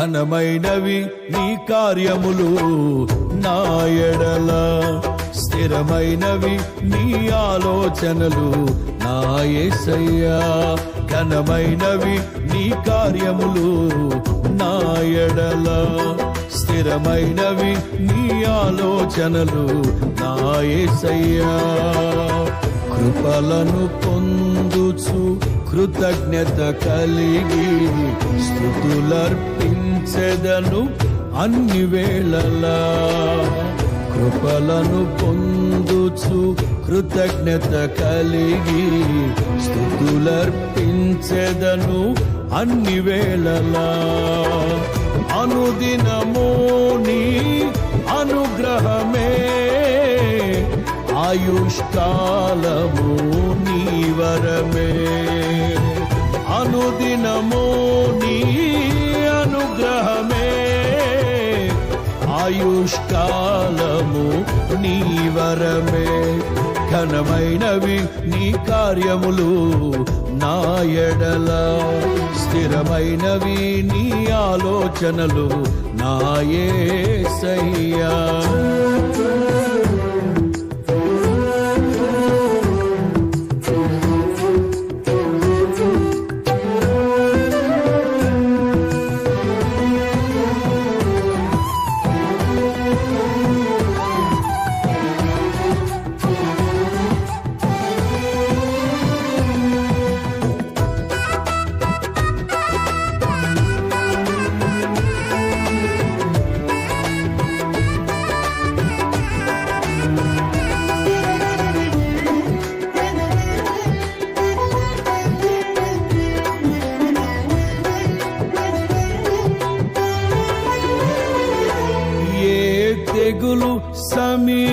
ఘనమైనవి నీ కార్యములు నా ఎడల, స్థిరమైనవి నీ ఆలోచనలు నా యేసయ్యా. ఘనమైనవి నీ కార్యములు నా ఎడల, స్థిరమైనవి నీ ఆలోచనలు నా యేసయ్యా. కృపలను పొందుచు కృతజ్ఞత కలిగి స్తుతులర్పించెదను అన్ని వేళలా. కృపలను పొందుచు కృతజ్ఞత కలిగి స్తుతులర్పించెదను అన్ని వేళలా. అనుదినము నీ అనుగ్రహమే, ఆయుష్కాలము నీ వరమే. అనుదినము నీ అనుగ్రహమే, ఆయుష్కాలము నీ వరమే. ఘనమైనవి నీ కార్యములు నా ఎడల, స్థిరమైనవి నీ ఆలోచనలు నా యేసయ్యా. తెగులు సమీ